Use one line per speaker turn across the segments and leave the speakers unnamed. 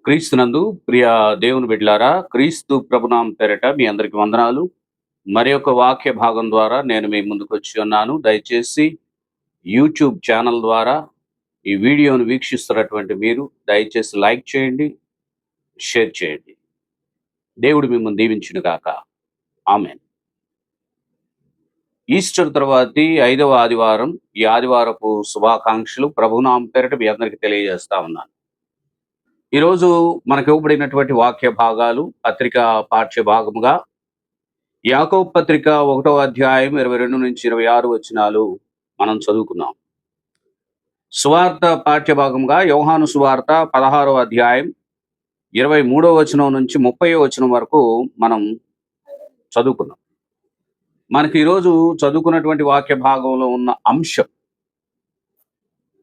క్రీస్తునందు ప్రియ దేవుని బిడ్డలారా, క్రీస్తు ప్రభునామం పేరట మీ అందరికి వందనాలు. మరి ఒక వాక్య భాగం ద్వారా నేను మీ ముందుకు వచ్చి ఉన్నాను. దయచేసి యూట్యూబ్ ఛానల్ ద్వారా ఈ వీడియోను వీక్షిస్తున్నటువంటి మీరు దయచేసి లైక్ చేయండి, షేర్ చేయండి. దేవుడు మిమ్మల్ని దీవించును గాక. ఆమేన్. ఈస్టర్ తర్వాతి 5వ ఆదివారం. ఈ ఆదివారపు శుభాకాంక్షలు ప్రభునామం పేరట మీ అందరికీ తెలియజేస్తా ఉన్నాను. ఈరోజు మనకు ఇవ్వబడినటువంటి వాక్య భాగాలు పత్రిక పాఠ్య భాగముగా యాకోబు పత్రిక 1వ అధ్యాయం 22 నుంచి 26 వచనాలు మనం చదువుకున్నాం. సువార్త పాఠ్య భాగంగా యోహాను సువార్త 16వ అధ్యాయం 23వ వచనం నుంచి 30వ వచనం వరకు మనం చదువుకున్నాం. మనకి ఈరోజు చదువుకున్నటువంటి వాక్య భాగంలో ఉన్న అంశం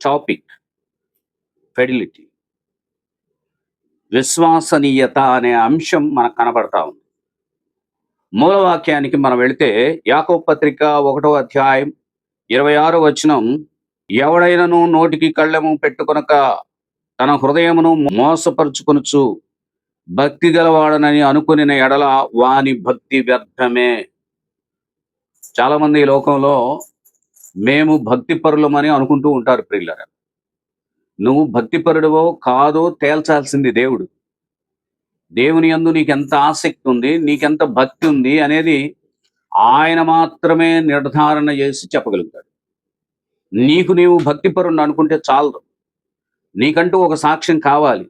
టాపిక్ ఫెడిలిటీ, విశ్వసనీయత అనే అంశం మనకు కనబడతా ఉంది. మూల వాక్యానికి మనం వెళితే యాకోబు పత్రిక 1వ అధ్యాయం 26వ వచనం, ఎవడైనను నోటికి కళ్ళెము పెట్టుకొనక తన హృదయమును మోసపరుచుకొనుచు భక్తి గలవాడనని అనుకుని ఎడల వాని భక్తి వ్యర్థమే. చాలా మంది ఈ లోకంలో మేము భక్తి పరులమని అనుకుంటూ ఉంటారు. ప్రియులారా, నువ్వు భక్తిపరుడవో కాదో తేల్చాల్సింది దేవుడు. దేవుని యందు నీకెంత ఆసక్తి ఉంది, నీకెంత భక్తి ఉంది అనేది ఆయన మాత్రమే నిర్ధారణ చేసి చెప్పగలుగుతాడు. నీకు నీవు భక్తిపరుని అనుకుంటే చాలదు. నీకంటూ ఒక సాక్ష్యం కావాలి.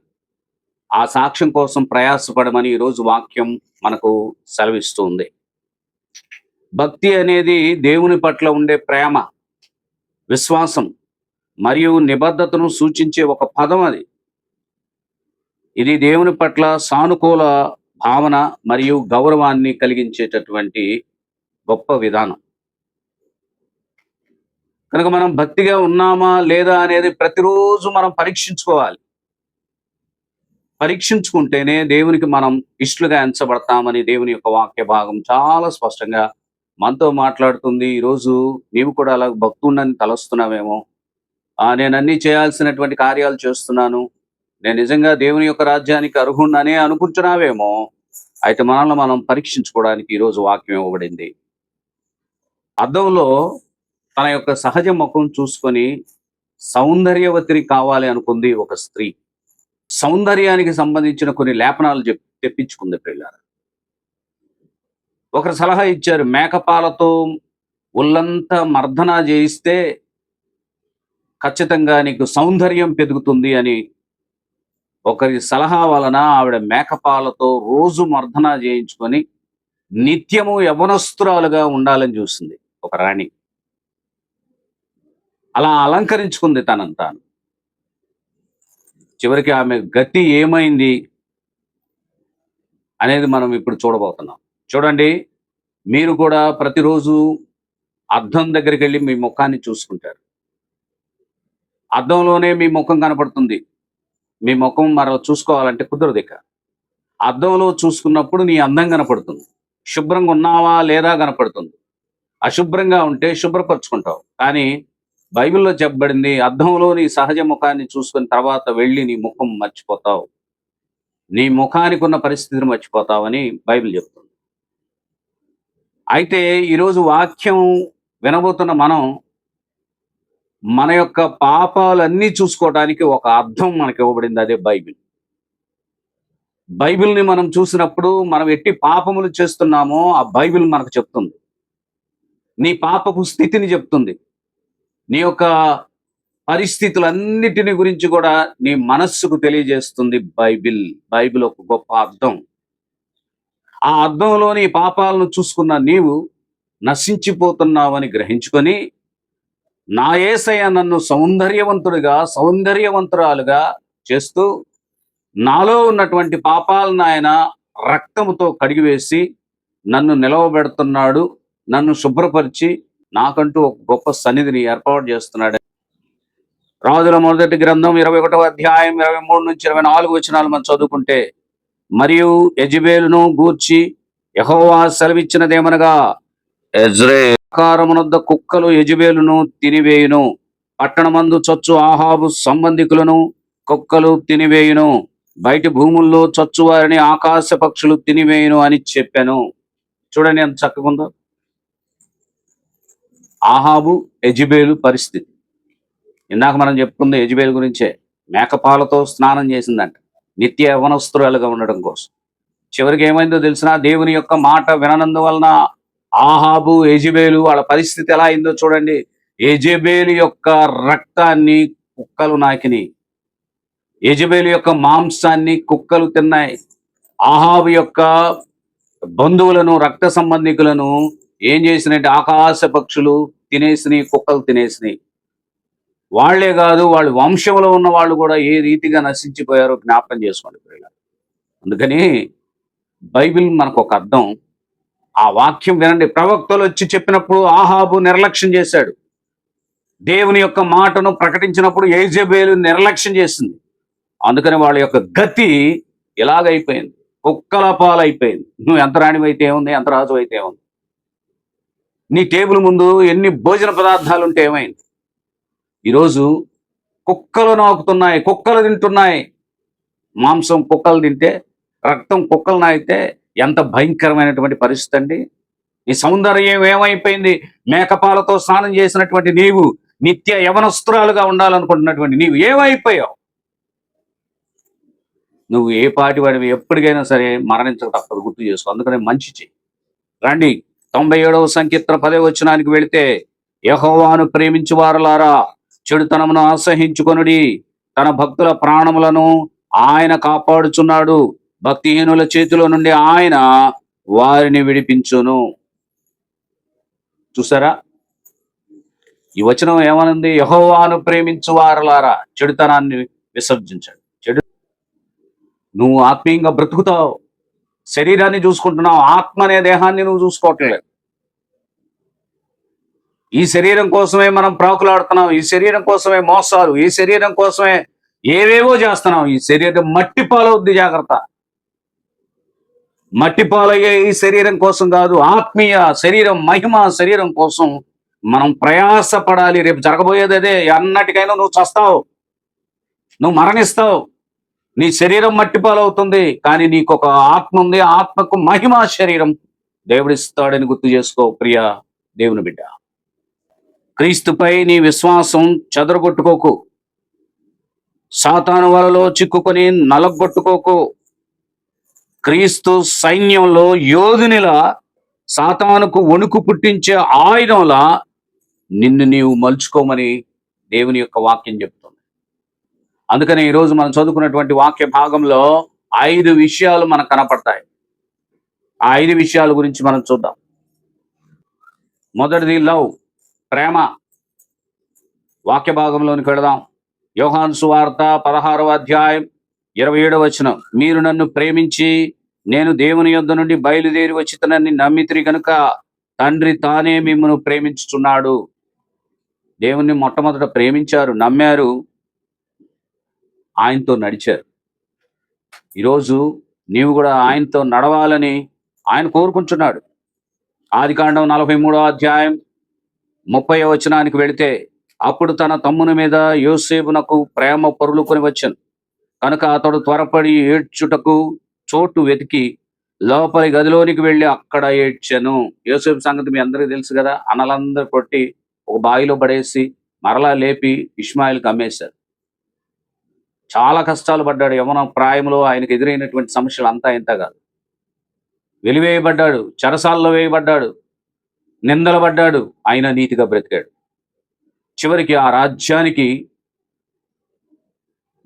ఆ సాక్ష్యం కోసం ప్రయాసపడమని ఈరోజు వాక్యం మనకు సెలవిస్తూ ఉంది. భక్తి అనేది దేవుని పట్ల ఉండే ప్రేమ, విశ్వాసం మరియు నిబద్ధతను సూచించే ఒక పదం అది. ఇది దేవుని పట్ల సానుకూల భావన మరియు గౌరవాన్ని కలిగించేటటువంటి గొప్ప విధానం. కనుక మనం భక్తిగా ఉన్నామా లేదా అనేది ప్రతిరోజు మనం పరీక్షించుకోవాలి. పరీక్షించుకుంటేనే దేవునికి మనం ఇష్టలుగా ఎంచబడతామని దేవుని యొక్క వాక్య భాగం చాలా స్పష్టంగా మనతో మాట్లాడుతుంది. ఈరోజు నీవు కూడా అలా భక్తుడని తలస్తున్నావేమో, నేను అన్ని చేయాల్సినటువంటి కార్యాలు చేస్తున్నాను, నేను నిజంగా దేవుని యొక్క రాజ్యానికి అర్హుణ్ణనే అనుకుంటున్నావేమో, అయితే మనల్ని మనం పరీక్షించుకోవడానికి ఈరోజు వాక్యం ఇవ్వబడింది. అద్దంలో తన యొక్క సహజ ముఖం చూసుకొని సౌందర్యవతిని కావాలి అనుకుంది ఒక స్త్రీ. సౌందర్యానికి సంబంధించిన కొన్ని లేపనాలు తెప్పించుకుంది. పిల్లలు ఒకరు సలహా ఇచ్చారు, మేకపాలతో ఒళ్ళంతా మర్దన చేయిస్తే ఖచ్చితంగా నీకు సౌందర్యం పెరుగుతుంది అని. ఒకరి సలహా వలన ఆవిడ మేకపాలతో రోజు మర్దన చేయించుకొని నిత్యము యవనస్తురాలుగా ఉండాలని చూసింది ఒక రాణి. అలా అలంకరించుకుంది తనను తాను. చివరికి ఆమె గతి ఏమైంది అనేది మనం ఇప్పుడు చూడబోతున్నాం. చూడండి, మీరు కూడా ప్రతిరోజు అద్దం దగ్గరికి వెళ్ళి మీ ముఖాన్ని చూసుకుంటారు. అద్దంలోనే మీ ముఖం కనపడుతుంది. మీ ముఖం మరో చూసుకోవాలంటే కుదరదు. ఇక అద్దంలో చూసుకున్నప్పుడు నీ అందం కనపడుతుంది. శుభ్రంగా ఉన్నావా లేదా కనపడుతుంది. అశుభ్రంగా ఉంటే శుభ్రపరచుకుంటావు. కానీ బైబిల్లో చెప్పబడింది, అద్దంలో నీ సహజ ముఖాన్ని చూసుకున్న తర్వాత వెళ్ళి నీ ముఖం మర్చిపోతావు, నీ ముఖానికి ఉన్న పరిస్థితిని మర్చిపోతావని బైబిల్ చెప్తుంది. అయితే ఈరోజు వాక్యం వినబోతున్న మనం మన యొక్క పాపాలన్నీ చూసుకోవడానికి ఒక అర్థం మనకి ఇవ్వబడింది, అదే బైబిల్. బైబిల్ని మనం చూసినప్పుడు మనం ఎట్టి పాపములు చేస్తున్నామో ఆ బైబిల్ మనకు చెప్తుంది. నీ పాపపు స్థితిని చెప్తుంది. నీ యొక్క పరిస్థితులన్నిటిని గురించి కూడా నీ మనస్సుకు తెలియజేస్తుంది బైబిల్. బైబిల్ ఒక గొప్ప అర్థం. ఆ అర్థంలో నీ పాపాలను చూసుకున్న నీవు నశించిపోతున్నావని గ్రహించుకొని, నా యేసయ్య నన్ను సౌందర్యవంతురాలుగా చేస్తూ నాలో ఉన్నటువంటి పాపాలను ఆయన రక్తముతో కడిగివేసి నన్ను నిలవబెడుతున్నాడు, నన్ను శుభ్రపరిచి నాకంటూ ఒక గొప్ప సన్నిధిని ఏర్పాటు చేస్తున్నాడు. రాజుల మొదటి గ్రంథం 21వ అధ్యాయం 23 నుంచి 24 వచనాలు మనం చదువుకుంటే, మరియు యెజబెలును గూర్చి యెహోవా సెలవిచ్చినదేమనగా, యెజ్రెయేలు కుక్కలు యెజబెలును తినివేయును, పట్టణమందు చొచ్చు ఆహాబు సంబంధికులను కుక్కలు తినివేయును, బయట భూముల్లో చచ్చువారిని ఆకాశ పక్షులు తినివేయును అని చెప్పాను. చూడండి ఎంత చక్కగా ఉందో. ఆహాబు యెజెబెలు పరిస్థితి. ఇందాక మనం చెప్పుకుంది యెజెబెలు గురించే. మేకపాలతో స్నానం చేసిందంట, నిత్య యవ్వనస్తురాలుగా ఉండడం కోసం. చివరికి ఏమైందో తెలిసిన, దేవుని యొక్క మాట విననందువలన ఆహాబు యెజెబెలు వాళ్ళ పరిస్థితి ఎలా అయిందో చూడండి. యెజెబెలు యొక్క రక్తాన్ని కుక్కలు నాకినాయి. యెజెబెలు యొక్క మాంసాన్ని కుక్కలు తిన్నాయి. ఆహాబు యొక్క బంధువులను, రక్త సంబంధికులను ఏం చేసినట్టు ఆకాశ పక్షులు తినేసినాయి, కుక్కలు తినేసినాయి. వాళ్లే కాదు, వాళ్ళ వంశంలో ఉన్న వాళ్ళు కూడా ఏ రీతిగా నశించిపోయారో జ్ఞాపకం చేసుకోండి పిల్లలు. అందుకని బైబిల్ మనకు ఒక అర్థం. ఆ వాక్యం వినండి. ప్రవక్తలు వచ్చి చెప్పినప్పుడు ఆహాబు నిర్లక్ష్యం చేశాడు. దేవుని యొక్క మాటను ప్రకటించినప్పుడు యెజెబెలు నిర్లక్ష్యం చేసింది. అందుకని వాళ్ళ యొక్క గతి ఇలాగైపోయింది, కుక్కల పాలైపోయింది. నువ్వు ఎంత రాణివైతే ఏముంది, ఎంత రాజు అయితే ఏముంది, నీ టేబుల్ ముందు ఎన్ని భోజన పదార్థాలు ఉంటే ఏమైంది? ఈరోజు కుక్కలు నాకుతున్నాయి, కుక్కలు తింటున్నాయి. మాంసం కుక్కలు తింటే, రక్తం కుక్కలు నాకితే ఎంత భయంకరమైనటువంటి పరిస్థితి అండి. నీ సౌందర్యం ఏమైపోయింది? మేకపాలతో స్నానం చేసినటువంటి నీవు, నిత్య యవనస్త్రాలుగా ఉండాలనుకుంటున్నటువంటి నీవు ఏమైపోయావు? నువ్వు ఏ పాటి వాడివి ఎప్పటికైనా సరే మరణించక తప్పదు, గుర్తు చేసుకో. అందుకనే మంచి చెయ్యి. రండి 97వ సంకీర్తన 10వ వచనానికి వెళితే, యెహోవాను ప్రేమించు వారలారా చెడుతనమును ఆసహించుకొనుడి, తన భక్తుల ప్రాణములను ఆయన కాపాడుచున్నాడు, భక్తిహీనుల చేతిలో నుండి ఆయన వారిని విడిపించును. చూసారా ఈ వచనం ఏమనుంది? యెహోవాను ప్రేమించు వారలారా చెడుతనాన్ని విసర్జించాడు. నువ్వు ఆత్మీయంగా బ్రతుకుతావు, శరీరాన్ని చూసుకుంటున్నావు, ఆత్మ అనే దేహాన్ని నువ్వు చూసుకోవట్లేదు. ఈ శరీరం కోసమే మనం ప్రాకులాడుతున్నాం, ఈ శరీరం కోసమే మోసాలు, ఈ శరీరం కోసమే ఏవేవో చేస్తున్నాం. ఈ శరీరం మట్టి పాలవుద్ది, జాగ్రత్త. మట్టి పాలయ్యే ఈ శరీరం కోసం కాదు, ఆత్మీయ శరీరం, మహిమ శరీరం కోసం మనం ప్రయాసపడాలి. రేపు జరగబోయేది అదే. అన్నటికైనా నువ్వు చస్తావు, నువ్వు మరణిస్తావు, నీ శరీరం మట్టి పాలవుతుంది, కానీ నీకు ఒక ఆత్మ ఉంది. ఆత్మకు మహిమ శరీరం దేవుడిస్తాడని గుర్తు చేసుకో ప్రియ దేవుని బిడ్డ. క్రీస్తుపై నీ విశ్వాసం చెదరగొట్టుకోకు, సాతాను వలలో చిక్కుకొని నలగొట్టుకోకు. క్రీస్తు సైన్యంలో యోధునిలా, సాతానుకు వణుకు పుట్టించే ఆయుధంలా నిన్ను నీవు మలుచుకోమని దేవుని యొక్క వాక్యం చెప్తుంది. అందుకని ఈరోజు మనం చదువుకున్నటువంటి వాక్య భాగంలో 5 విషయాలు మనకు కనపడతాయి. ఆ 5 విషయాల గురించి మనం చూద్దాం. మొదటిది లవ్, ప్రేమ. వాక్య భాగంలోనికి వెళదాం. యోహాను సువార్త 16వ అధ్యాయం 27వ వచనం, మీరు నన్ను ప్రేమించి నేను దేవుని యొద్ద నుండి బయలుదేరి వచ్చితనని నమ్మితిరి గనుక తండ్రి తానే మిమ్మల్ని ప్రేమించుచున్నాడు. దేవుణ్ణి మొట్టమొదట ప్రేమించారు, నమ్మారు, ఆయనతో నడిచారు. ఈరోజు నీవు కూడా ఆయనతో నడవాలని ఆయన కోరుకుంటున్నాడు. ఆదికాండం 43వ అధ్యాయం 30వ వచనానికి వెళితే, అప్పుడు తన తమ్ముని మీద యోసేపునకు ప్రేమ పొర్లుకొని వచ్చాను కనుక అతడు త్వరపడి ఏడ్చుటకు చోటు వెతికి లోపలి గదిలోనికి వెళ్ళి అక్కడ ఏడ్చాను. యోసేపు సంగతి మీ అందరికీ తెలుసు కదా. అన్నలందరూ కొట్టి ఒక బావిలో పడేసి మరలా లేపి ఇష్మాయిల్కి అమ్మేశారు. చాలా కష్టాలు పడ్డాడు. యవ్వన ప్రాయంలో ఆయనకు ఎదురైనటువంటి సమస్యలు అంతా ఇంత కాదు. వెలివేయబడ్డాడు, చెరసాల్లో వేయబడ్డాడు, నిందలు పడ్డాడు, ఆయన నీతిగా బ్రతికాడు. చివరికి ఆ రాజ్యానికి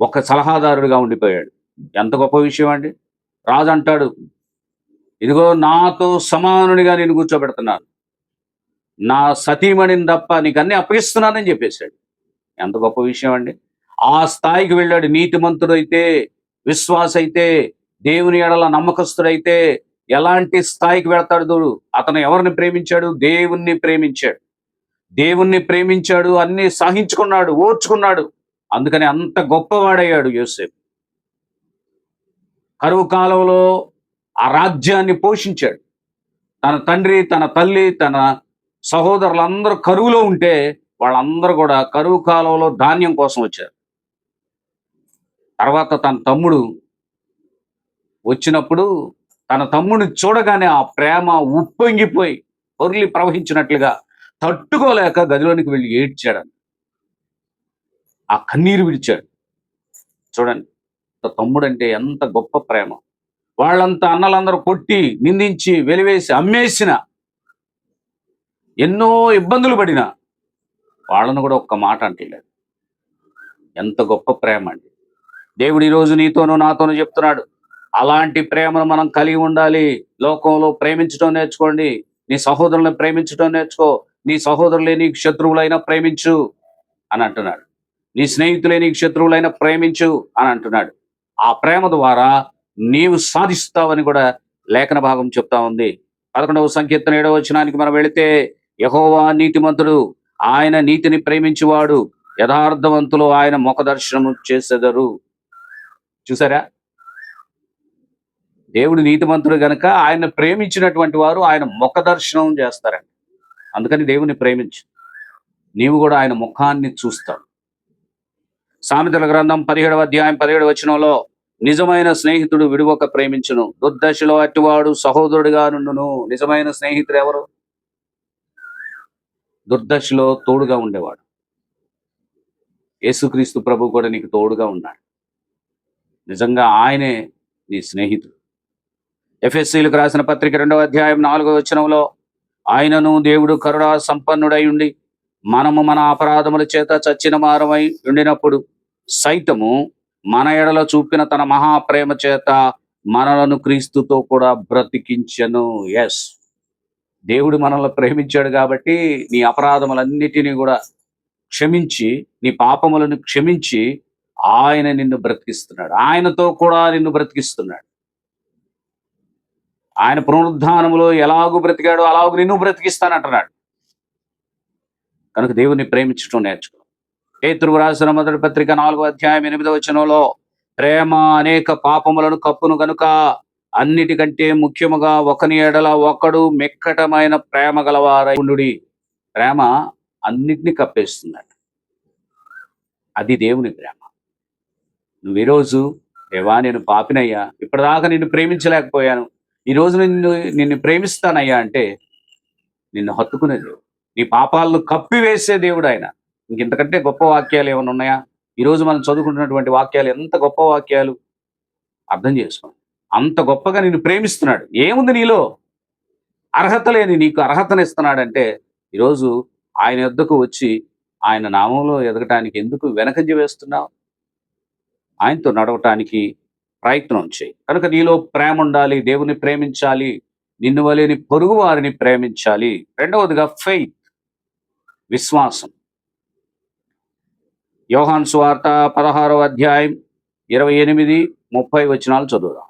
ఒక సలహాదారుడిగా ఉండిపోయాడు. ఎంత గొప్ప విషయం అండి. రాజు అంటాడు, ఇదిగో నాతో సమానునిగా నేను కూర్చోబెడుతున్నాను, నా సతీమణిని తప్ప నీకు అన్ని అప్పగిస్తున్నానని చెప్పేశాడు. ఎంత గొప్ప విషయం అండి. ఆ స్థాయికి వెళ్ళాడు. నీతిమంతుడైతే, విశ్వాస అయితే, దేవుని ఎడల నమ్మకస్తుడైతే ఎలాంటి స్థాయికి వెళ్తాడు చూడు. అతను ఎవరిని ప్రేమించాడు? దేవుణ్ణి ప్రేమించాడు. దేవుణ్ణి ప్రేమించాడు, అన్ని సహించుకున్నాడు, ఓర్చుకున్నాడు. అందుకని అంత గొప్పవాడయ్యాడు యోసేపు. కరువు కాలంలో ఆ రాజ్యాన్ని పోషించాడు. తన తండ్రి, తన తల్లి, తన సహోదరులందరూ కరువులో ఉంటే వాళ్ళందరూ కూడా కరువు కాలంలో ధాన్యం కోసం వచ్చారు. తర్వాత తన తమ్ముడు వచ్చినప్పుడు తన తమ్ముడిని చూడగానే ఆ ప్రేమ ఉప్పొంగిపోయి పొర్లి ప్రవహించినట్లుగా తట్టుకోలేక గదిలోనికి వెళ్ళి ఏడ్చాడు. ఆ కన్నీరు విడిచాడు. చూడండి, తమ్ముడంటే ఎంత గొప్ప ప్రేమ. వాళ్ళంతా అన్నలందరూ కొట్టి, నిందించి, వెలివేసి, అమ్మేసిన, ఎన్నో ఇబ్బందులు పడిన వాళ్ళను కూడా ఒక్క మాట అంటలేదు. ఎంత గొప్ప ప్రేమ అండి. దేవుడు ఈరోజు నీతోనూ నాతోనూ చెప్తున్నాడు, అలాంటి ప్రేమను మనం కలిగి ఉండాలి. లోకంలో ప్రేమించడం నేర్చుకోండి. నీ సహోదరులను ప్రేమించడం నేర్చుకో. నీ సహోదరులే నీకు శత్రువులైనా ప్రేమించు అని అంటున్నాడు. నీ స్నేహితులే నీకు శత్రువులైనా ప్రేమించు అని అంటున్నాడు. ఆ ప్రేమ ద్వారా నీవు సాధిస్తావని కూడా లేఖన భాగం చెప్తా ఉంది. 11వ సంకీర్తన 7వ వచనానికి మనం వెళితే, యెహోవా నీతిమంతుడు, ఆయన నీతిని ప్రేమించువాడు, యథార్థవంతులు ఆయన ముఖ దర్శనము చేసెదరు. చూసారా, దేవుడు నీతిమంతుడు గనక ఆయన ప్రేమించినటువంటి వారు ఆయన ముఖ దర్శనం చేస్తారండి. అందుకని దేవుని ప్రేమించు, నీవు కూడా ఆయన ముఖాన్ని చూస్తావు. సామెతల గ్రంథం 17వ అధ్యాయం 17వ వచనంలో, నిజమైన స్నేహితుడు విడువక ప్రేమించును, దుర్దశలో అట్టివాడు సహోదరుడిగా నుండును. నిజమైన స్నేహితుడు ఎవరు? దుర్దశలో తోడుగా ఉండేవాడు. యేసుక్రీస్తు ప్రభు కూడా నీకు తోడుగా ఉన్నాడు. నిజంగా ఆయనే నీ స్నేహితుడు. ఎఫెసీలకు రాసిన పత్రిక 2వ అధ్యాయం 4వ వచనంలో, ఆయనను దేవుడు కరుణా సంపన్నుడై ఉండి మనము మన అపరాధముల చేత చచ్చిన వారమై ఉండినప్పుడు సైతము మన ఎడల చూపిన తన మహాప్రేమ చేత మనలను క్రీస్తుతో కూడా బ్రతికించెను. ఎస్, దేవుడు మనల్ని ప్రేమించాడు కాబట్టి నీ అపరాధములన్నిటినీ కూడా క్షమించి, నీ పాపములను క్షమించి ఆయన నిన్ను బ్రతికిస్తున్నాడు. ఆయనతో కూడా నిన్ను బ్రతికిస్తున్నాడు. ఆయన పునరుద్ధానములో ఎలాగూ బ్రతికాడో అలాగూ నిన్ను బ్రతికిస్తానంటున్నాడు. కనుక దేవుని ప్రేమించడం నేర్చుకో. పేతురు రాసిన మొదటి పత్రిక 4వ అధ్యాయం 8వ వచనంలో, ప్రేమ అనేక పాపములను కప్పును గనుక అన్నిటికంటే ముఖ్యముగా ఒకని ఎడల ఒకడు మెక్కటమైన ప్రేమ గలవారై ఉండుడి. ప్రేమ అన్నిటినీ కప్పేస్తుందంట. అది దేవుని ప్రేమ. నువ్వు ఈరోజు, దేవా నేను పాపినయ్యా, ఇప్పటిదాకా నిన్ను ప్రేమించలేకపోయాను, ఈరోజు నిన్ను ప్రేమిస్తానయ్యా అంటే నిన్ను హత్తుకునే దేవుడు, నీ పాపాలను కప్పివేసే దేవుడు ఆయన. ఇంతకంటే గొప్ప వాక్యాలు ఏమైనా ఉన్నాయా? ఈరోజు మనం చదువుకుంటున్నటువంటి వాక్యాలు ఎంత గొప్ప వాక్యాలు, అర్థం చేసుకోండి. అంత గొప్పగా నిన్ను ప్రేమిస్తున్నాడు. ఏముంది నీలో? అర్హత లేని నీకు అర్హతనిస్తున్నాడంటే ఈరోజు ఆయన యొద్దకు వచ్చి ఆయన నామంలో ఎదగటానికి ఎందుకు వెనకంజ వేస్తున్నావు? ఆయనతో నడవటానికి ప్రయత్నం చేయి. కనుక నీలో ప్రేమ ఉండాలి, దేవుని ప్రేమించాలి, నిన్ను వలేని పొరుగు వారిని ప్రేమించాలి. రెండవదిగా ఫెయిత్, విశ్వాసం. యోహాను సువార్త 16వ అధ్యాయం 28, 30 వచనాలు చదువుదాం.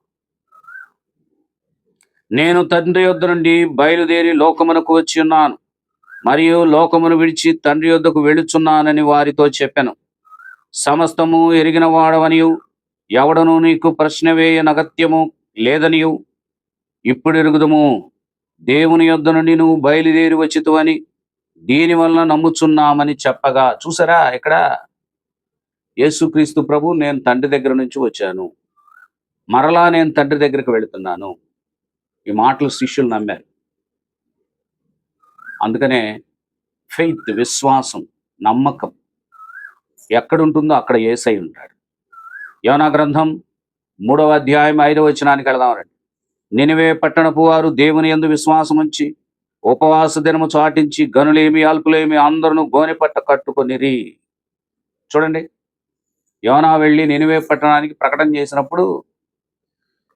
నేను తండ్రి యొద్ద నుండి బయలుదేరి లోకమునకు వచ్చి ఉన్నాను, మరియు లోకమును విడిచి తండ్రి యొద్దకు వెళుచున్నానని వారితో చెప్పాను. సమస్తము ఎరిగిన వాడవనియు ఎవడను నీకు ప్రశ్న వేయనగత్యము లేదనియు ఇప్పుడు ఎరుగుదుము. దేవుని యొద్ద నుండి నువ్వు బయలుదేరి వచ్చితువని దీనివలన నమ్ముచున్నామని చెప్పగా. చూసారా, ఇక్కడ యేసుక్రీస్తు ప్రభు, నేను తండ్రి దగ్గర నుంచి వచ్చాను, మరలా నేను తండ్రి దగ్గరికి వెళుతున్నాను. ఈ మాటలు శిష్యులు నమ్మారు. అందుకనే ఫెయిత్, విశ్వాసం, నమ్మకం ఎక్కడుంటుందో అక్కడ యేసై ఉంటాడు. యోనా గ్రంథం 3వ అధ్యాయం 5వ వచనానికి వెళదాం రండి. నినివే పట్టణపు వారు దేవుని యందు విశ్వాసం ఉంచి ఉపవాస దినము చాటించి గనులేమి అల్పులేమి అందరూ గోనె పట్ట కట్టుకొనిరి. చూడండి, యోనా వెళ్ళి నినివే పట్టణానికి ప్రకటన చేసినప్పుడు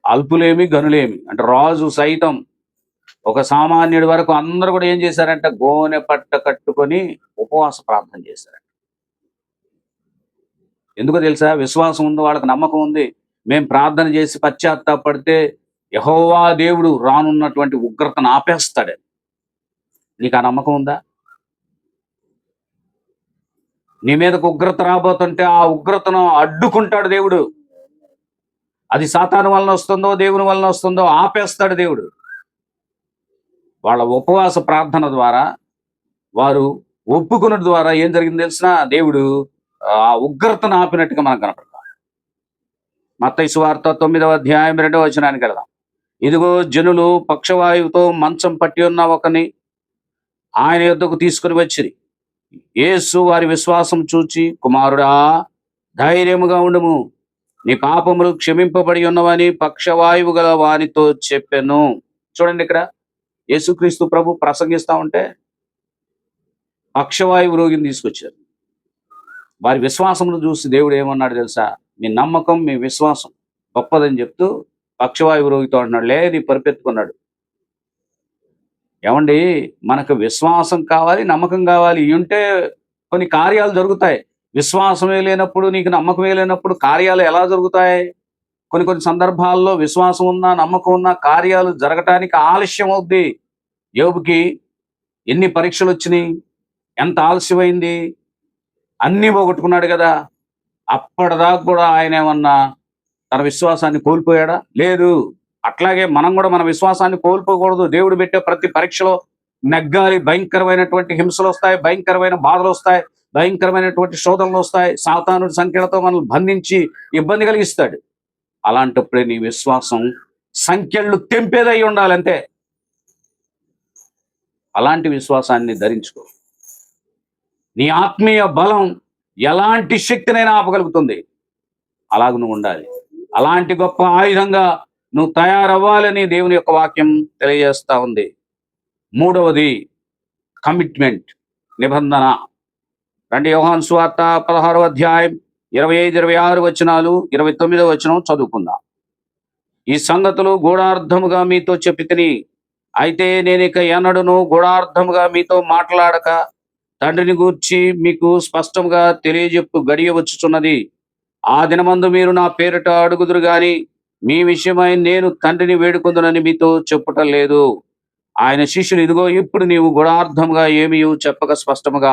అల్పులేమి గనులేమి అంటే రాజు సైతం, ఒక సామాన్యుడి వరకు అందరూ కూడా ఏం చేశారంటే గోనె పట్ట కట్టుకొని ఉపవాస ప్రార్థన చేశారు. ఎందుకో తెలుసా? విశ్వాసం ఉంది, వాళ్ళకి నమ్మకం ఉంది. మేము ప్రార్థన చేసి పశ్చాత్తాపడితే యెహోవా దేవుడు రానున్నటువంటి ఉగ్రతను ఆపేస్తాడు. నీకు ఆ నమ్మకం ఉందా? నీ మీదకు ఉగ్రత రాబోతుంటే ఆ ఉగ్రతను అడ్డుకుంటాడు దేవుడు. అది సాతాను వలన వస్తుందో దేవుని వలన వస్తుందో ఆపేస్తాడు దేవుడు. వాళ్ళ ఉపవాస ప్రార్థన ద్వారా, వారు ఒప్పుకున్న ద్వారా ఏం జరిగింది తెలిసిన? దేవుడు ఆ ఉగ్రతను ఆపినట్టుగా మనకు కనపడతాం. మత్తయి సువార్త 9వ అధ్యాయం 2వ వచనానికి వెళదాం. ఇదిగో జనులు పక్షవాయువుతో మంచం పట్టి ఉన్న ఒకని ఆయన యొద్దకు తీసుకుని వచ్చిరి. యేసు వారి విశ్వాసం చూచి, కుమారుడా, ధైర్యముగా ఉండుము, నీ పాపములు క్షమింపబడి ఉన్నవని పక్షవాయువు గల వానితో చెప్పెను. చూడండి, ఇక్కడ యేసుక్రీస్తు ప్రభు ప్రసంగిస్తా ఉంటే పక్షవాయువు రోగిని తీసుకొచ్చారు. వారి విశ్వాసమును చూసి దేవుడు ఏమన్నాడు తెలుసా? మీ నమ్మకం, మీ విశ్వాసం గొప్పదని చెప్తూ పక్షవాయువు రోగితో అంటున్నాడు, లేదు పరిపెత్తుకున్నాడు. ఏమండి, మనకు విశ్వాసం కావాలి, నమ్మకం కావాలి. ఇవి ఉంటే కొన్ని కార్యాలు జరుగుతాయి. విశ్వాసమే లేనప్పుడు, నీకు నమ్మకమే లేనప్పుడు కార్యాలు ఎలా జరుగుతాయి? కొన్ని సందర్భాల్లో విశ్వాసం ఉన్నా, నమ్మకం ఉన్నా కార్యాలు జరగటానికి ఆలస్యం అవుద్ది. యోబుకి ఎన్ని పరీక్షలు వచ్చినాయి, ఎంత ఆలస్యమైంది, అన్నీ పోగొట్టుకున్నాడు కదా. అప్పటిదాకా కూడా ఆయన ఏమన్నా తన విశ్వాసాన్ని కోల్పోయాడా? లేదు. అట్లాగే మనం కూడా మన విశ్వాసాన్ని కోల్పోకూడదు. దేవుడు పెట్టే ప్రతి పరీక్షలో నెగ్గాలి. భయంకరమైనటువంటి హింసలు వస్తాయి, భయంకరమైన బాధలు వస్తాయి, భయంకరమైనటువంటి శోధనలు వస్తాయి. సాతానుడి సంఖ్యలతో మనల్ని బంధించి ఇబ్బంది కలిగిస్తాడు. అలాంటప్పుడే నీ విశ్వాసం సంఖ్యలు తెంపేదై ఉండాలి, అంతే. అలాంటి విశ్వాసాన్ని ధరించుకో. నీ ఆత్మీయ బలం ఎలాంటి శక్తినైనా ఆపగలుగుతుంది. అలాగ నువ్వు ఉండాలి. అలాంటి గొప్ప ఆయుధంగా నువ్వు తయారవ్వాలని దేవుని యొక్క వాక్యం తెలియజేస్తా ఉంది. మూడవది కమిట్మెంట్, నిబంధన. యోహాను సువార్త 16వ అధ్యాయం 25, 26 వచనాలు, 29వ వచనం చదువుకుందాం. ఈ సంగతులు గూఢార్థముగా మీతో చెప్పి తిని, అయితే నేనిక ఎన్నడూను గూఢార్థముగా మీతో మాట్లాడక తండ్రిని గూర్చి మీకు స్పష్టంగా తెలియజెప్పు గడియ వచ్చుచున్నది. ఆ దినమందు మీరు నా పేరిట అడుగుదురు గాని మీ విషయమై నేను తండ్రిని వేడుకొందునని మీతో చెప్పుట లేదు. ఆయన శిష్యులు, ఇదిగో ఇప్పుడు నీవు గుణార్థముగా ఏమీ చెప్పక స్పష్టముగా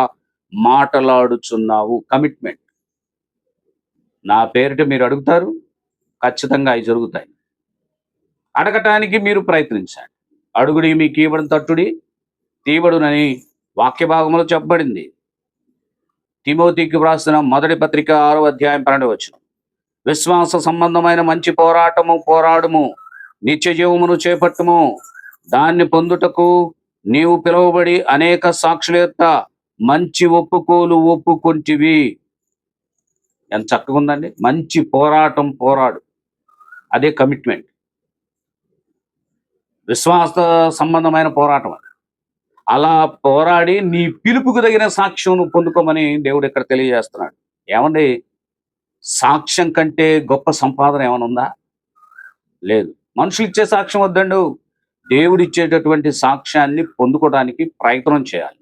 మాట్లాడుచున్నావు. కమిట్మెంట్. నా పేరిట మీరు అడుగుతారు, ఖచ్చితంగా అవి జరుగుతాయి. అడగటానికి మీరు ప్రయత్నించండి. అడుగుడి మీకు ఇవ్వడం, తట్టుడి తీవడునని వాక్య భాగంలో చెప్పబడింది. తిమోతికి వ్రాసిన మొదటి పత్రిక 6వ అధ్యాయం 12వ వచనం. విశ్వాస సంబంధమైన మంచి పోరాటము పోరాడుము, నిత్య జీవమును చేపట్టుము, దాన్ని పొందుటకు నీవు పిలువబడి అనేక సాక్షుల యొక్క మంచి ఒప్పుకోలు ఒప్పుకొంటివి. ఎంత చక్కగా ఉందండి. మంచి పోరాటం పోరాడు, అదే కమిట్మెంట్. విశ్వాస సంబంధమైన పోరాటం. అలా పోరాడి నీ పిలుపుకు తగిన సాక్ష్యం పొందుకోమని దేవుడు ఇక్కడ తెలియజేస్తున్నాడు. ఏమండి, సాక్ష్యం కంటే గొప్ప సంపాదన ఏమైనా ఉందా? లేదు. మనుషులు ఇచ్చే సాక్ష్యం వద్దండు, దేవుడు ఇచ్చేటటువంటి సాక్ష్యాన్ని పొందుకోవడానికి ప్రయత్నం చేయాలి.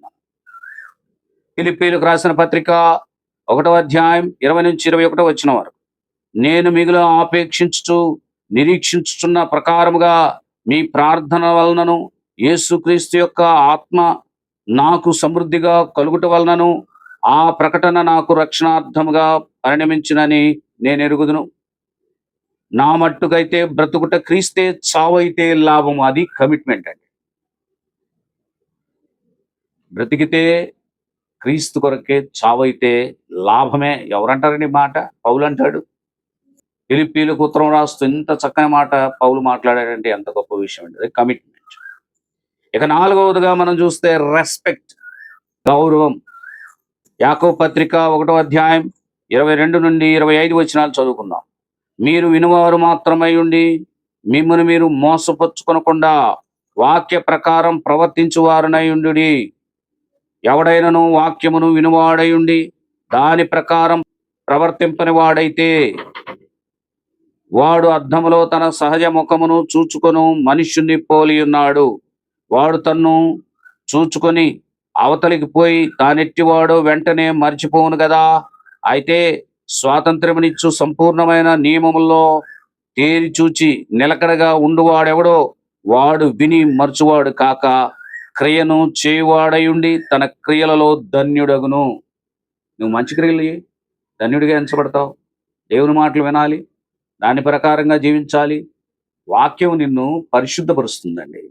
ఫిలిప్పీయులకు రాసిన పత్రిక 1వ అధ్యాయం 20 నుంచి 21 వచనం వరకు. నేను మిగులు ఆపేక్షించుచు నిరీక్షించుచున్న ప్రకారముగా మీ ప్రార్థన వలనను యేసుక్రీస్తు యొక్క ఆత్మ నాకు సమృద్ధిగా కలుగుట వలనను ఆ ప్రకటన నాకు రక్షణార్థముగా పరిణమించునని నేను ఎరుగుదును. నా మట్టుకైతే బ్రతుకుట క్రీస్తే, చావైతే లాభము. అది కమిట్మెంట్ అండి. బ్రతికితే క్రీస్తు కొరకే, చావైతే లాభమే. ఎవరంటారండి మాట? పౌలు అంటాడు. ఫిలిప్పీయులకు ఉత్తరం రాస్తూ ఇంత చక్కని మాట పౌలు మాట్లాడాడంటే ఎంత గొప్ప విషయం అండి. అది కమిట్మెంట్. ఇక 4వదిగా మనం చూస్తే రెస్పెక్ట్, గౌరవం. యాకోబు పత్రిక 1వ అధ్యాయం 22 నుండి 25 వచనాలు చదువుకుందాం. మీరు వినువారు మాత్రమై ఉండి మిమ్మల్ని మీరు మోసపరుచుకొనకుండా వాక్య ప్రకారం ప్రవర్తించువారునై ఉండుడి. ఎవడైనను వాక్యమును వినువాడై ఉండి దాని ప్రకారం ప్రవర్తింపని వాడైతే వాడు అద్దములో తన సహజ ముఖమును చూచుకొను మనుష్యుణ్ణి పోలి ఉన్నాడు. వాడు తన్ను చూచుకొని అవతలికి పోయి తానెట్టివాడో వెంటనే మర్చిపోవును కదా. అయితే స్వాతంత్ర్యమునిచ్చు సంపూర్ణమైన నియమముల్లో తేరి చూచి నిలకడగా ఉండువాడెవడో వాడు విని మర్చువాడు కాక క్రియను చేయువాడయుండి తన క్రియలలో ధన్యుడగును. నువ్వు మంచి క్రియలు ధన్యుడిగా ఎంచబడతావు. దేవుని మాటలు వినాలి, దాని ప్రకారంగా జీవించాలి. వాక్యం నిన్ను పరిశుద్ధపరుస్తుందండి.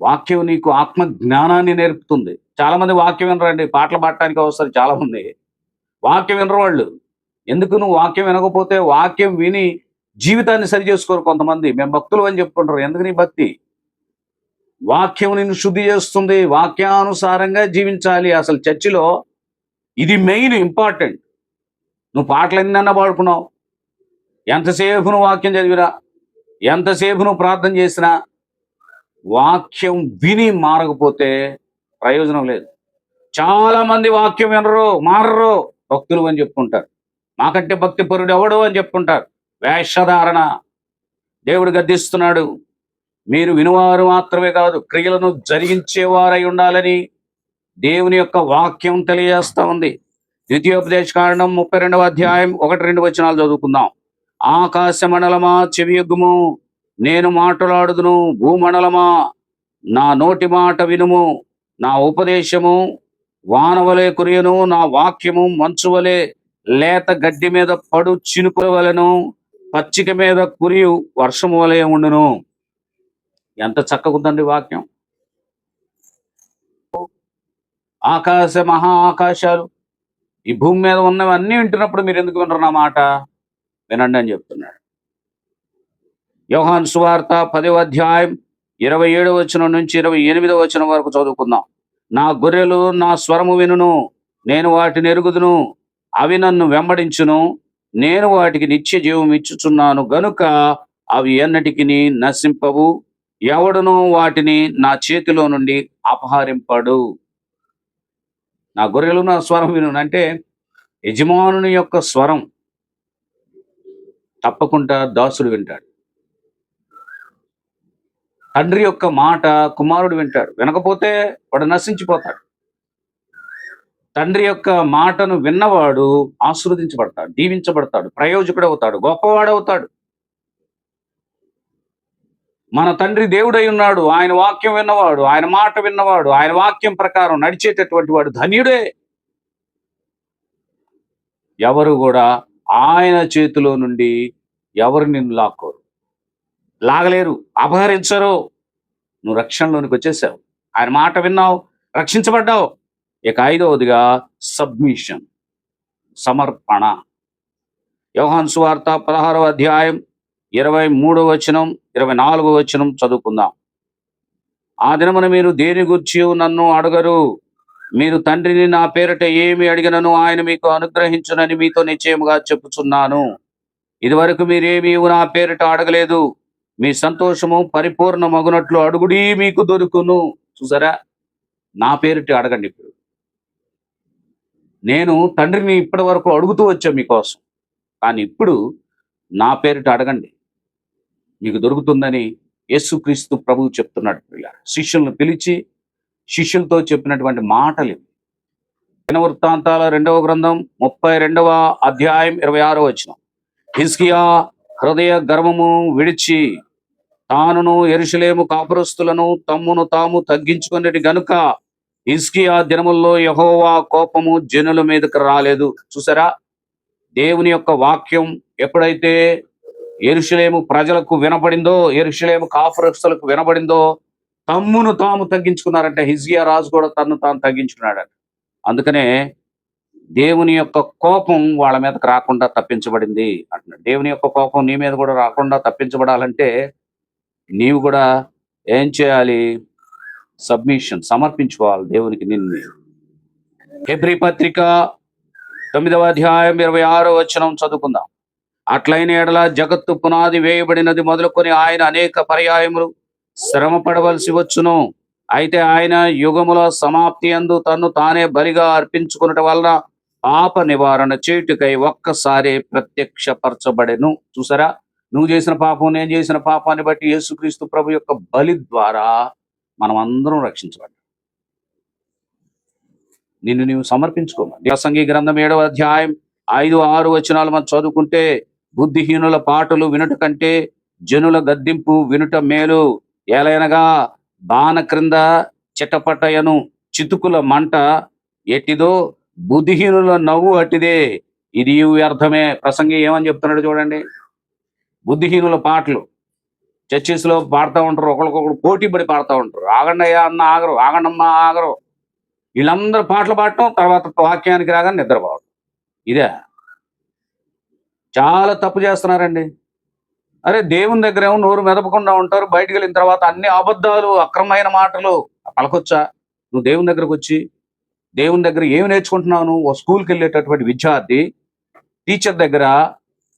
వాక్యం నీకు ఆత్మ జ్ఞానాన్ని నేర్పుతుంది. చాలా మంది వాక్యం వినరండి, పాటలు పాడటానికి వస్తారు. చాలా మంది వాక్యం వినరు వాళ్ళు. ఎందుకు నువ్వు వాక్యం వినకపోతే? వాక్యం విని జీవితాన్ని సరి చేసుకోరు కొంతమంది. మేము భక్తులు అని చెప్పుకుంటారు. ఎందుకు నీ భక్తి? వాక్యం నిన్ను శుద్ధి చేస్తుంది. వాక్యానుసారంగా జీవించాలి. అసలు చర్చిలో ఇది మెయిన్ ఇంపార్టెంట్. నువ్వు పాటలన్నీ పాడుకున్నావు, ఎంతసేపు నువ్వు వాక్యం చదివినా, ఎంతసేపు నువ్వు ప్రార్థన చేసినా, వాక్యం విని మారకపోతే ప్రయోజనం లేదు. చాలా మంది వాక్యం వినరు, మారరు, భక్తులు అని చెప్పుకుంటారు. మాకంటే భక్తి పరుడు ఎవడు అని చెప్పుకుంటారు. వేషధారణ. దేవుడు గద్దిస్తున్నాడు. మీరు వినువారు మాత్రమే కాదు, క్రియలను జరిగించేవారై ఉండాలని దేవుని యొక్క వాక్యం తెలియజేస్తా ఉంది. ద్వితీయోపదేశకాండం 32వ అధ్యాయం 1-2 వచనాలు చదువుకుందాం. ఆకాశ మండలమా చెవియొగ్గుము, నేను మాట్లాడుదును. భూమండలమా నా నోటి మాట వినుము. నా ఉపదేశము వానవలే కురియను, నా వాక్యము మంచువలే లేత గడ్డి మీద పడు చినుకుల వలెను, పచ్చిక మీద కురియు వర్షము వలె ఉండును. ఎంత చక్కగుందండి వాక్యం. మహా ఆకాశాలు, ఈ భూమి మీద ఉన్నవన్నీ వింటున్నప్పుడు మీరు ఎందుకు వినరు నా మాట? వినండి అని చెప్తున్నాడు. యోహాను సువార్త 10వ అధ్యాయం 27వ వచనం నుంచి 28వ వచనం వరకు చదువుకుందాం. నా గొర్రెలు నా స్వరము వినును, నేను వాటిని ఎరుగుదును, అవి నన్ను వెంబడించును, నేను వాటికి నిత్య జీవం ఇచ్చుచున్నాను గనుక అవి ఎన్నటికి నశింపవు, ఎవడును వాటిని నా చేతిలో నుండి అపహరింపడు. నా గొర్రెలు నా స్వరం వినును అంటే యజమానుని యొక్క స్వరం తప్పకుండా దాసుడు వింటాడు. తండ్రి యొక్క మాట కుమారుడు వింటాడు. వినకపోతే వాడు నశించిపోతాడు. తండ్రి యొక్క మాటను విన్నవాడు ఆశీర్వదించబడతాడు, దీవించబడతాడు, ప్రయోజకుడు అవుతాడు, గొప్పవాడవుతాడు. మన తండ్రి దేవుడై ఉన్నాడు. ఆయన వాక్యం విన్నవాడు, ఆయన మాట విన్నవాడు, ఆయన వాక్యం ప్రకారం నడిచేటటువంటి వాడు ధన్యుడే. ఎవరు కూడా ఆయన చేతిలో నుండి ఎవరు నిన్ను లాక్కోరు, లాగలేరు, అపహరించరు. నువ్వు రక్షణలోనికి వచ్చేసావు, ఆయన మాట విన్నావు, రక్షించబడ్డావు. ఇక 5వదిగా సబ్మిషన్, సమర్పణ. యోహాను సువార్త 16వ అధ్యాయం 23వ వచనం 24వ వచనం చదువుకుందాం. ఆ దినమున మీరు దేని గూర్చి నన్ను అడగరు. మీరు తండ్రిని నా పేరిట ఏమి అడిగినను ఆయన మీకు అనుగ్రహించునని మీతో నిశ్చయముగా చెప్పుచున్నాను. ఇదివరకు మీరేమీ నా పేరిట అడగలేదు. మీ సంతోషము పరిపూర్ణమగునట్లు అడుగుడి, మీకు దొరుకును. చూసారా, నా పేరిట అడగండి. ఇప్పుడు నేను తండ్రిని ఇప్పటి వరకు అడుగుతూ వచ్చా మీకోసం, కానీ ఇప్పుడు నా పేరిట అడగండి, మీకు దొరుకుతుందని యేసుక్రీస్తు ప్రభువు చెప్తున్నాడు. శిష్యులను పిలిచి శిష్యులతో చెప్పినటువంటి మాటలు. దినవృత్తాంతాల 2వ గ్రంథం 32వ అధ్యాయం 26వ వచనం. హిజ్కియా హృదయ గర్వము విడిచి తానును యెరూషలేము కాపురస్తులను తమ్మును తాము తగ్గించుకునేది గనుక హిజ్కియా దినముల్లో యెహోవా కోపము జనుల మీదకి రాలేదు. చూసారా, దేవుని యొక్క వాక్యం ఎప్పుడైతే యెరూషలేము ప్రజలకు వినబడిందో, యెరూషలేము కాపురస్తులకు వినబడిందో, తమ్మును తాము తగ్గించుకున్నారంటే హిజ్కియా రాజు కూడా తన్ను తాను తగ్గించుకున్నాడట. అందుకనే దేవుని యొక్క కోపం వాళ్ళ మీదకి రాకుండా తప్పించబడింది అంటున్నాడు. దేవుని యొక్క కోపం నీ మీద కూడా రాకుండా తప్పించబడాలంటే నీవు కూడా ఏం చేయాలి? సబ్మిషన్, సమర్పించుకోవాలి దేవునికి నిన్ను. హెబ్రీ పత్రిక 9వ అధ్యాయం 26వ వచనం చదువుకుందాం. అట్లైన ఎడల జగత్తు పునాది వేయబడినది మొదలుకొని ఆయన అనేక పర్యాయములు శ్రమ పడవలసి వచ్చును. అయితే ఆయన యుగముల సమాప్తి యందు తన్ను తానే బలిగా అర్పించుకున్నట వలన పాప నివారణ చేయుటకై ఒక్కసారి ప్రత్యక్షపరచబడెను. చూసారా, నువ్వు చేసిన పాపం, నేను చేసిన పాపాన్ని బట్టి యేసుక్రీస్తు ప్రభు యొక్క బలి ద్వారా మనం అందరం రక్షించబడ్డాం. నిన్ను నీవు సమర్పించుకోమని ప్రసంగి గ్రంథం 7వ అధ్యాయం 5-6 వచనాలు మనం చదువుకుంటే, బుద్ధిహీనుల పాటలు వినుట కంటే జనుల గద్దింపు వినుట మేలు. ఏలైనగా బాణ క్రింద చిటపటయను చితుకుల మంట ఎట్టిదో బుద్ధిహీనుల నవ్వు అట్టిదే, ఇది వ్యర్థమే. ప్రసంగి ఏమని చెప్తున్నాడు చూడండి. బుద్ధిహీనుల పాటలు చర్చెస్ లో పాడుతూ ఉంటారు, ఒకరికొకరు పోటీ పడి పాడుతూ ఉంటారు. ఆగండి అయ్యా అన్న ఆగరు, ఆగండమ్మా ఆగరు. వీళ్ళందరూ పాటలు పాడటం, తర్వాత వాక్యానికి రాగానే నిద్రపోవడం. ఇదే చాలా తప్పు చేస్తున్నారండి. అరే దేవుని దగ్గర ఏమో నోరు మెదపకుండా ఉంటారు. బయటికి వెళ్ళిన తర్వాత అన్ని అబద్ధాలు, అక్రమమైన మాటలు పలకొచ్చా? నువ్వు దేవుని దగ్గరకు వచ్చి దేవుని దగ్గర ఏమి నేర్చుకుంటున్నావు? నువ్వు ఓ స్కూల్కి వెళ్ళేటటువంటి విద్యార్థి టీచర్ దగ్గర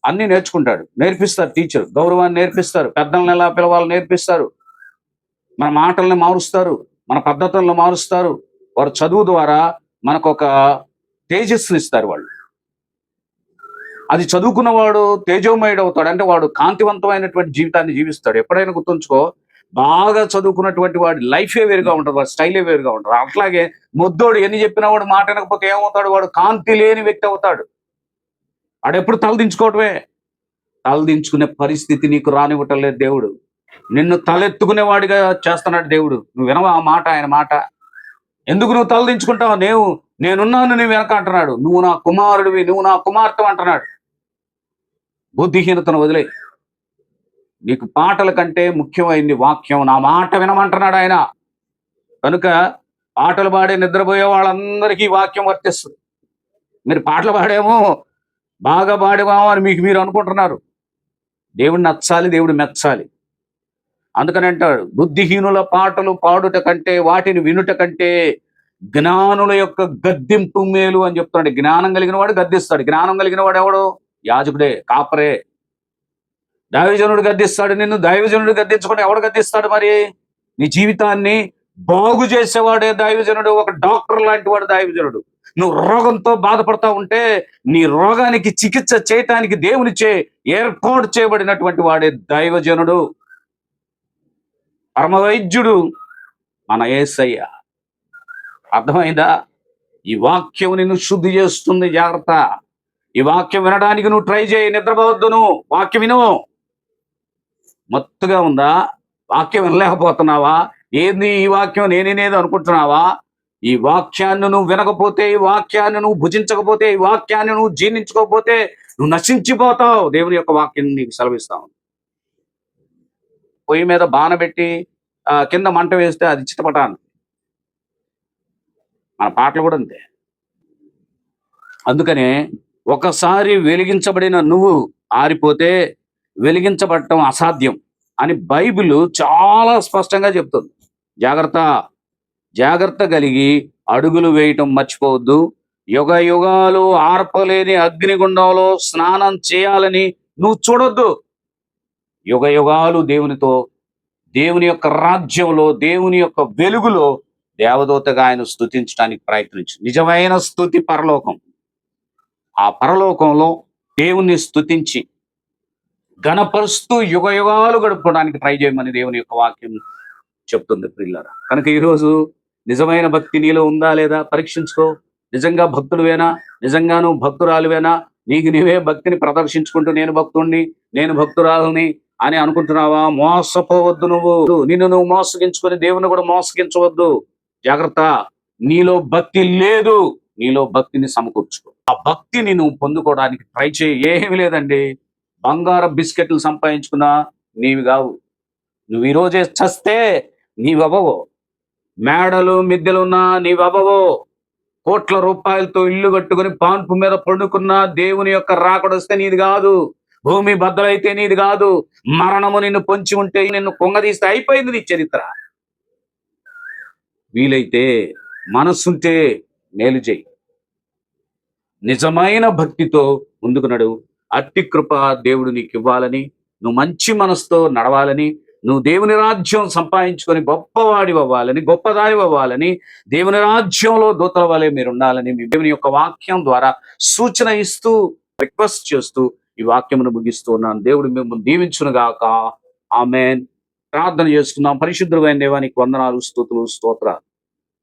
అన్ని నేర్చుకుంటాడు. నేర్పిస్తారు టీచర్, గౌరవాన్ని నేర్పిస్తారు, పెద్దల్ని ఎలా పిలవాలో నేర్పిస్తారు, మన మాటల్ని మారుస్తారు, మన పద్ధతులను మారుస్తారు. వారు చదువు ద్వారా మనకు ఒక తేజస్సుని ఇస్తారు వాళ్ళు. అది చదువుకున్నవాడు తేజోమయుడు అవుతాడు. అంటే వాడు కాంతివంతమైనటువంటి జీవితాన్ని జీవిస్తాడు. ఎప్పుడైనా గుర్తుంచుకో, బాగా చదువుకున్నటువంటి వాడి లైఫే వేరుగా ఉంటుంది, వాడి స్టైలే వేరుగా ఉంటుంది. అట్లాగే మొద్దోడు ఎన్ని చెప్పినా వాడు మాట వినకపోతే ఏమవుతాడు? వాడు కాంతి లేని వ్యక్తి అవుతాడు. వాడెప్పుడు తలదించుకోవటమే. తలదించుకునే పరిస్థితి నీకు రానివ్వటం లేదు దేవుడు. నిన్ను తలెత్తుకునేవాడిగా చేస్తున్నాడు దేవుడు. నువ్వు వినవా ఆ మాట, ఆయన మాట? ఎందుకు నువ్వు తలదించుకుంటావు? నేనున్నాను నీ వెనక అంటున్నాడు. నువ్వు నా కుమారుడివి, నువ్వు నా కుమార్తె అంటున్నాడు. బుద్ధిహీనతను వదిలే. నీకు పాటల కంటే ముఖ్యమైంది వాక్యం. నా మాట వినమంటున్నాడు ఆయన. కనుక పాటలు పాడే నిద్రపోయే వాళ్ళందరికీ వాక్యం వర్తిస్తుంది. మీరు పాటలు పాడేమో, బాగా పాడేమో అని మీరు అనుకుంటున్నారు. దేవుడు నచ్చాలి, దేవుడు మెచ్చాలి. అందుకని అంటాడు, బుద్ధిహీనుల పాటలు పాడుట కంటే, వాటిని వినుట కంటే జ్ఞానుల యొక్క గద్దింపు మేలు అని చెప్తాడు. జ్ఞానం కలిగిన వాడు గద్దిస్తాడు. జ్ఞానం కలిగిన వాడు ఎవడు? యాజకుడే, కాపరే. దైవజనుడు గద్దిస్తాడు నిన్ను. దైవజనుడు గద్దించుకుంటే ఎవడు గద్దిస్తాడు? మరి నీ జీవితాన్ని బాగు చేసేవాడే దైవజనుడు. ఒక డాక్టర్ లాంటి వాడు దైవజనుడు. నువ్వు రోగంతో బాధపడతా ఉంటే నీ రోగానికి చికిత్స చేయటానికి దేవునిచే ఏర్పాటు చేయబడినటువంటి వాడే దైవజనుడు. పరమవైద్యుడు మన యేసయ్య. అర్థమైందా? ఈ వాక్యం నిన్ను శుద్ధి చేస్తుంది. జాగ్రత్త. ఈ వాక్యం వినడానికి నువ్వు ట్రై చేయి. నిద్రపోవద్దు. నువ్వు వాక్యం విను. మత్తుగా ఉందా? వాక్యం వినలేకపోతున్నావా? ఏంది ఈ వాక్యం నేనేది అనుకుంటున్నావా? ఈ వాక్యాన్ని నువ్వు వినకపోతే, ఈ వాక్యాన్ని నువ్వు భుజించకపోతే, ఈ వాక్యాన్ని నువ్వు జీర్ణించుకోకపోతే నువ్వు నశించిపోతావు. దేవుని యొక్క వాక్యం నీకు సెలవిస్తావు. పొయ్యి మీద బానబెట్టి కింద మంట వేస్తే అది చిటపటాను. మన పాటలు కూడా అంతే. అందుకనే ఒకసారి వెలిగించబడిన నువ్వు ఆరిపోతే వెలిగించబడటం అసాధ్యం అని బైబిల్ చాలా స్పష్టంగా చెప్తుంది. జాగ్రత్త. జాగ్రత్త కలిగి అడుగులు వేయటం మర్చిపోవద్దు. యుగ యుగాలు ఆర్పలేని అగ్నిగుండంలో స్నానం చేయాలని నువ్వు చూడొద్దు. యుగ యుగాలు దేవునితో, దేవుని యొక్క రాజ్యంలో, దేవుని యొక్క వెలుగులో దేవదూతగా ఆయన స్తుతించడానికి ప్రయత్నించు. నిజమైన స్తుతి పరలోకం. ఆ పరలోకంలో దేవుణ్ణి స్తుతించి ఘనపరుస్తూ యుగ యుగాలు గడుపుకోవడానికి ట్రై చేయమని దేవుని యొక్క వాక్యం చెప్తుంది ప్రియులారా. కనుక ఈరోజు నిజమైన భక్తి నీలో ఉందా లేదా పరీక్షించుకో. నిజంగా భక్తుడువేనా? నిజంగా నువ్వు భక్తురాలువేనా? నీకు నీవే భక్తిని ప్రదర్శించుకుంటూ నేను భక్తుణ్ణి, నేను భక్తురాలని అని అనుకుంటున్నావా? మోసపోవద్దు. నిన్ను నువ్వు మోసగించుకొని దేవుని కూడా మోసగించవద్దు. జాగ్రత్త. నీలో భక్తి లేదు, నీలో భక్తిని సమకూర్చుకో. ఆ భక్తిని నువ్వు పొందుకోవడానికి ట్రై చేయి. ఏమీ లేదండి. బంగారం బిస్కెట్లు సంపాదించుకున్నా నీవి కావు. నువ్వు ఈరోజే చస్తే నీవవ్వవు. మేడలు మిద్దెలున్నా నీవవ్వవు. కోట్ల రూపాయలతో ఇల్లు కట్టుకుని పాన్పు మీద పండుకున్న దేవుని యొక్క రాకడొస్తే నీది కాదు. భూమి బద్దలైతే నీది కాదు. మరణము నిన్ను పొంచి ఉంటే, నిన్ను కొంగదీస్తే అయిపోయింది నీ చరిత్ర. వీలైతే మనస్సుంటే మేలు చేయి. నిజమైన భక్తితో ముందుకు నడువు. అట్టి కృప దేవుడు నీకు ఇవ్వాలని, నువ్వు మంచి మనసుతో నడవాలని, నువ్వు దేవుని రాజ్యం సంపాదించుకొని గొప్పవాడి అవ్వాలని, గొప్పదాని అవ్వాలని, దేవుని రాజ్యంలో దూతల వలె మీరు ఉండాలని మీ దేవుని యొక్క వాక్యం ద్వారా సూచన ఇస్తూ, రిక్వెస్ట్ చేస్తూ ఈ వాక్యమును ముగిస్తూ ఉన్నాను. దేవుడు మిమ్మల్ని దీవించును గాక. ఆమేన్. ప్రార్థన చేసుకుందాం. పరిశుద్ధమైన దేవానికి వందనాలు, స్తుతులు, స్తోత్రాలు.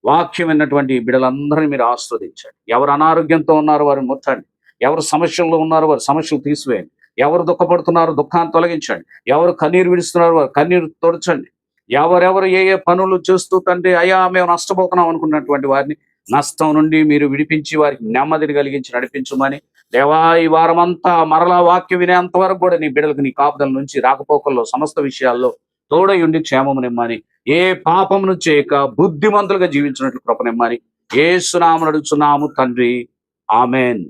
వాక్యం విన్నటువంటి బిడ్డలందరినీ మీరు ఆస్వాదించండి. ఎవరు అనారోగ్యంతో ఉన్నారో వారిని ముట్టండి. ఎవరు సమస్యల్లో ఉన్నారో వారి సమస్యలు తీసివేయండి. ఎవరు దుఃఖపడుతున్నారో దుఃఖాన్ని తొలగించండి. ఎవరు కన్నీరు విడుస్తున్నారో వారు కన్నీరు తొడచండి. ఎవరెవరు ఏ ఏ పనులు చేస్తూ తండ్రి అయ్యా మేము నష్టపోతున్నాం అనుకున్నటువంటి వారిని నష్టం నుండి మీరు విడిపించి వారికి నెమ్మదిని కలిగించి నడిపించమని, దేవా ఈ వారం అంతా మరలా వాక్యం వినేంత వరకు కూడా నీ బిడ్డలకు నీ కాపుదల నుంచి రాకపోకల్లో సమస్త విషయాల్లో తోడై ఉండి క్షేమమునిమ్మని, ఏ పాపమును చేయక బుద్ధిమంతులుగా జీవించినట్లు కృపనిమ్మని యేసు నామమున అడుగుచున్నాము తండ్రి. ఆమేన్.